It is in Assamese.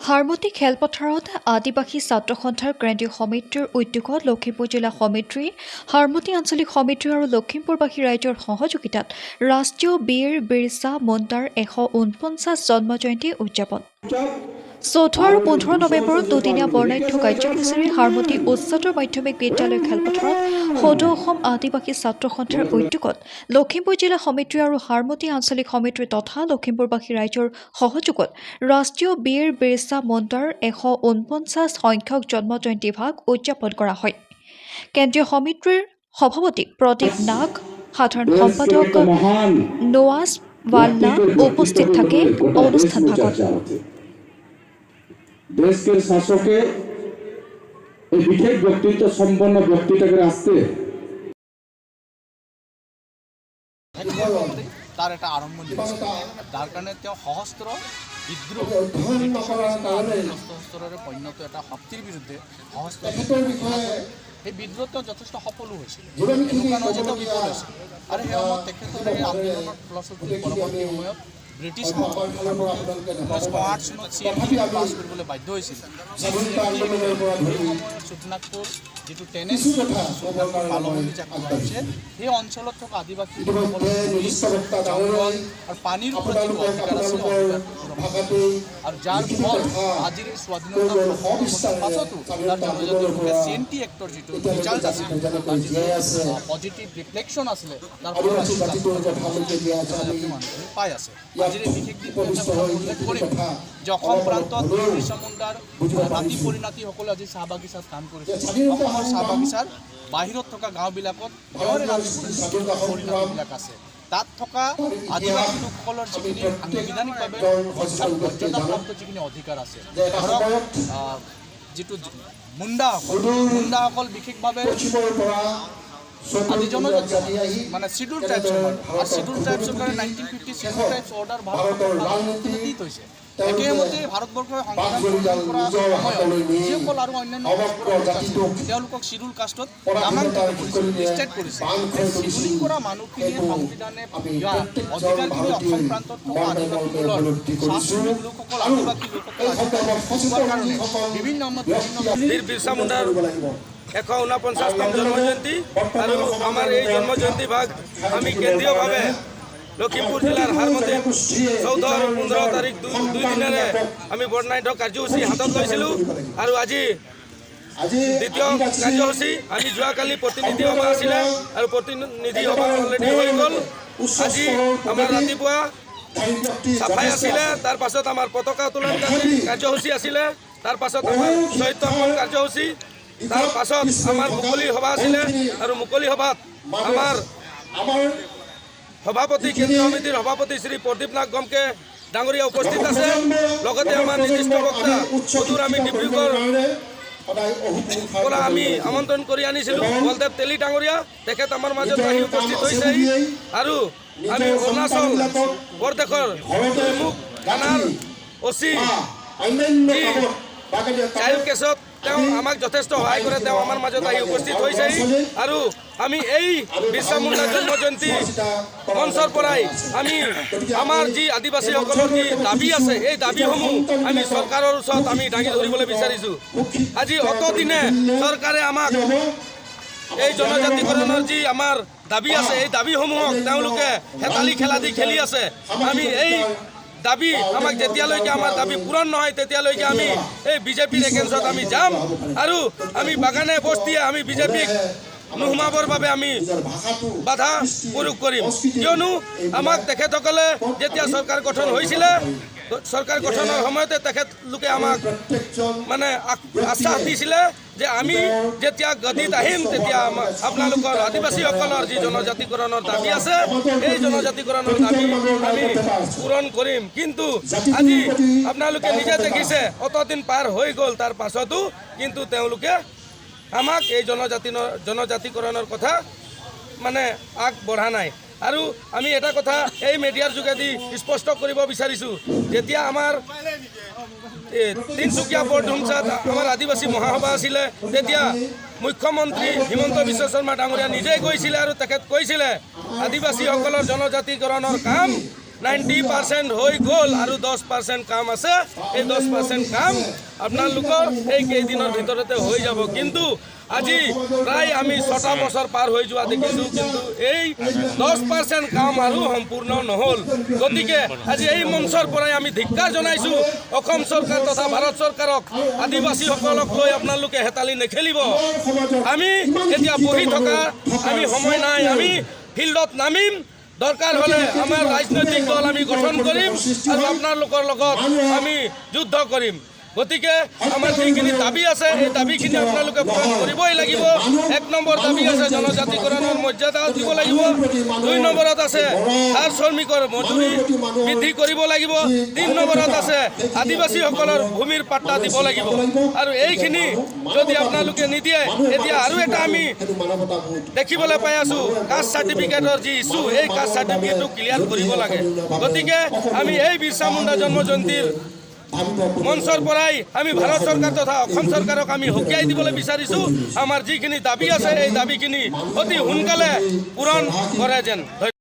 হাৰমতি খেলপথাৰত আদিবাসী ছাত্ৰ সন্থাৰ কেন্দ্ৰীয় সমিতিৰ উদ্যোগত লখিমপুৰ জিলা সমিতি, হাৰমতি আঞ্চলিক সমিতি আৰু লখিমপুৰবাসী ৰাইজৰ সহযোগিতাত ৰাষ্ট্ৰীয় বীৰ বিৰছা মুণ্ডাৰ ১৪৯ জন্ম জয়ন্তী উদযাপন। ১৪ আৰু ১৫ নৱেম্বৰত দুদিনীয়া বৰ্ণাঢ্য কাৰ্যসূচীৰে হাৰমতি উচ্চতৰ মাধ্যমিক বিদ্যালয় খেলপথাৰত সদৌ অসম আদিবাসী ছাত্ৰ সন্থাৰ উদ্যোগত লখিমপুৰ জিলা সমিতি আৰু হাৰমতি আঞ্চলিক সমিতি তথা লখিমপুৰবাসী ৰাইজৰ সহযোগত ৰাষ্ট্ৰীয় বীৰ বিৰছা মুণ্ডাৰ ১৪৯ সংখ্যক জন্ম জয়ন্তী ভাগ উদযাপন কৰা হয়। কেন্দ্ৰীয় সমিতিৰ সভাপতি প্ৰদীপ নাগ, সাধাৰণ সম্পাদক নৱাজ ৱাল্লা উপস্থিত থাকে অনুষ্ঠান ভাগত। देश के शासक विशेष व्यक्तित्व सम्पन्न व्यक्तित्व আসতে তার একটা আরম্ভণি যার কারণে সহস্র বিদ্রোহ সহস্রের পরিণত এটা শক্তির বিরুদ্ধে সহস্র সেই বিদ্রোহ যথেষ্ট সফলো হৈছিল, নজিত বিফল হৈছিল আৰু সেই সময়ত তেখেতসকলে আন্দোলনৰ ফলশ্ৰুতি পৰৱৰ্তী সময়ত ব্ৰিটিছ 1908 চনত CNT পাছ কৰিবলৈ বাধ্য হৈছিল। সুটনাগপুৰ যিটো টেনেচ পালমনি যাক কোৱা হৈছে, সেই অঞ্চলত থকা আদিবাসীসকলৰ জংগল আৰু পানীৰ ওপৰত যিটো অধিকাৰ আছিল আৰু যাৰ ফল আজিৰ এই স্বাধীনতাৰ পাছতো তাৰ জনজাতীয় লোকে CNT এক্টৰ যিটো ৰিজাল্ট আছিল, তাৰ যিটো পজিটিভ ৰিফ্লেকশ্যন আছিলে, তাৰ মানুহখিনি পাই আছে। আজিৰ এই বিশেষ উল্লেখ কৰিম যে অসম প্ৰান্তত বিৰছা মুণ্ডাৰ নাতি পৰিণাতিসকলে আজি চাহ বাগিচাত কাম কৰিছে। অসমৰ চাহ বাগিচাৰ বাহিৰত থকা গাঁওবিলাকত পৰিণাতিবিলাক আছে। তাত থকা আদিবাসী লোকসকলৰ যিখিনি সাংবিধানিকভাৱে মৰ্যাদাপ্ৰাপ্ত যিখিনি অধিকাৰ আছে, ধৰক যিটো মুণ্ডাসকল বিশেষভাৱে আজি জনজাতি মানে শিডিউল ট্ৰাইবছৰ আৰু শিডিউল ট্ৰাইবছৰ কাৰণে 1950 শিডিউল ট্ৰাইবছ অৰ্ডাৰ ভাৰতবৰ্ষত হৈছে। একেমতে ভাৰতবৰ্ষই সংবিধান প্ৰণয়ন কৰা সময়ত যিসকল আৰু অন্যান্য তেওঁলোকক শিডিউল কাষ্টত নামাঙ্কিত কৰিছে, লিষ্টেড কৰিছে। শিডিউলিং কৰা মানুহখিনিয়ে সংবিধানে দিয়া অধিকাৰখিনি অসম প্ৰান্তত থকা আদিবাসীসকলৰ শ্ৰমিক লোকসকল, আদিবাসী লোকসকলৰ কাৰণে বিভিন্ন বীৰ বিৰসা মুণ্ডাৰ ১৪৯তম জন্ম জয়ন্তী আৰু আমাৰ এই জন্ম জয়ন্তী ভাগ আমি কেন্দ্ৰীয়ভাৱে লখিমপুৰ জিলাৰ হাৰমতি ১৪ আৰু ১৫ তাৰিখ দুই দিনেৰে আমি বৰ্ণাঢ্য কাৰ্যসূচী হাতত লৈছিলোঁ। আৰু আজি দ্বিতীয় কাৰ্যসূচী আমি যোৱাকালি প্ৰতিনিধি সভা আছিলে আৰু প্ৰতিনিধি সভা অলৰেডি হৈ গ'ল। আজি আমাৰ ৰাতিপুৱা চাফাই আছিলে, তাৰ পাছত আমাৰ পতাকা উত্তোলন কাৰ্যসূচী আছিলে, তাৰ পাছত আমাৰ সাহিত্য কাৰ্যসূচী, তাৰ পাছত আমাৰ মুকলি সভা আছিলে আৰু মুকলি সভাত আমাৰ সভাপতি কেন্দ্ৰীয় সমিতিৰ সভাপতি শ্ৰী প্ৰদীপ নাগ গমকে ডাঙৰীয়া উপস্থিত আছে। লগতে আমাৰ নিৰ্দিষ্ট বক্তা সুদূৰ আমি ডিব্ৰুগড় পৰা আমি আমন্ত্ৰণ কৰি আনিছিলোঁ বলদেৱ তেলী ডাঙৰীয়া, তেখেত আমাৰ মাজত আহি উপস্থিত হৈছে। আৰু আমি অৰুণাচল প্ৰদেশৰ মুখ থানাৰ OC চাইল্ড কেছত তেওঁ আমাক যথেষ্ট সহায় কৰে, তেওঁ আমাৰ মাজত আহি উপস্থিত হৈছে। আৰু আমি এই বিৰছা মুণ্ডাৰ জন্ম জয়ন্তী মঞ্চৰ পৰাই আমি আমাৰ যি আদিবাসীসকলৰ যি দাবী আছে, এই দাবীসমূহ আমি চৰকাৰৰ ওচৰত আমি দাঙি ধৰিবলৈ বিচাৰিছোঁ। আজি অতদিনে চৰকাৰে আমাক এই জনজাতিকৰণৰ যি আমাৰ দাবী আছে, এই দাবীসমূহক তেওঁলোকে হেতালি খেলা দি খেলি আছে। আমি এই দাবী আমাক যেতিয়ালৈকে আমাৰ দাবী পূৰণ নহয় তেতিয়ালৈকে আমি এই বিজেপিৰ এগেইনষ্টত আমি যাম আৰু আমি বাগানে বস্তিয়ে আমি বিজেপিক নোসোমাবৰ বাবে আমি বাধা প্ৰয়োগ কৰিম। কিয়নো আমাক তেখেতসকলে যেতিয়া চৰকাৰ গঠন হৈছিলে, চৰকাৰ গঠনৰ সময়তে তেখেতলোকে আমাক মানে আশ্বাস দিছিলে যে আমি যেতিয়া গদিত আহিম তেতিয়া আপোনালোকৰ আদিবাসীসকলৰ যি জনজাতিকৰণৰ দাবী আছে, এই জনজাতিকৰণৰ দাবী আমি পূৰণ কৰিম। কিন্তু আজি আপোনালোকে নিজে দেখিছে অতদিন পাৰ হৈ গ'ল, তাৰ পাছতো কিন্তু তেওঁলোকে আমাক এই জনজাতিকৰণৰ কথা মানে আগবঢ়া নাই। আৰু আমি এটা কথা এই মিডিয়াৰ যোগেদি স্পষ্ট কৰিব বিচাৰিছোঁ, যেতিয়া আমাৰ তিনিচুকীয়া বৰডুমচাত আমাৰ আদিবাসী মহাসভা আছিলে, তেতিয়া মুখ্যমন্ত্ৰী হিমন্ত বিশ্ব শৰ্মা ডাঙৰীয়া নিজেই গৈছিলে আৰু তেখেত কৈছিলে আদিবাসীসকলৰ জনজাতিকৰণৰ কাম 90% হৈ গ'ল আৰু 10% কাম আছে। এই 10% কাম আপোনালোকৰ এই কেইদিনৰ ভিতৰতে হৈ যাব। কিন্তু আজি প্ৰায় আমি 6টা বছৰ পাৰ হৈ যোৱা দেখিছোঁ, কিন্তু এই 10% কাম আৰু সম্পূৰ্ণ নহ'ল। গতিকে আজি এই মঞ্চৰ পৰাই আমি ধিক্কাৰ জনাইছোঁ অসম চৰকাৰ তথা ভাৰত চৰকাৰক। আদিবাসীসকলক লৈ আপোনালোকে হেতালি নেখেলিব। আমি এতিয়া বহি থকা আমি সময় নাই, আমি ফিল্ডত নামিম। দৰকাৰ হ'লে আমাৰ ৰাজনৈতিক দল আমি গঠন কৰিম আৰু আপোনালোকৰ লগত আমি যুদ্ধ কৰিম। গতিকে আমাৰ যিখিনি দাবী আছে এই দাবীখিনি আপোনালোকে পূৰণ কৰিবই লাগিব। 1 নম্বৰ দাবী আছে জনজাতিকৰণৰ মৰ্যাদা দিব লাগিব। 2 নম্বৰত আছে চাৰ শ্ৰমিকৰ মজুৰি বৃদ্ধি কৰিব লাগিব। 3 নম্বৰত আছে আদিবাসীসকলৰ ভূমিৰ পাট্টা দিব লাগিব। আৰু এইখিনি যদি আপোনালোকে নিদিয়ে, এতিয়া আৰু এটা আমি দেখিবলৈ পাই আছোঁ কাষ্ট চাৰ্টিফিকেটৰ যি ইছ্যু, এই কাষ্ট চাৰ্টিফিকেটটো ক্লিয়াৰ কৰিব লাগে। গতিকে আমি এই বিৰছা মুণ্ডা জন্ম জয়ন্তীৰ মঞ্চৰ পৰাই আমি ভাৰত চৰকাৰ তথা অসম চৰকাৰক আমি সকীয়াই দিবলৈ বিচাৰিছোঁ আমাৰ যিখিনি দাবী আছে এই দাবীখিনি অতি সোনকালে পূৰণ কৰে যেন।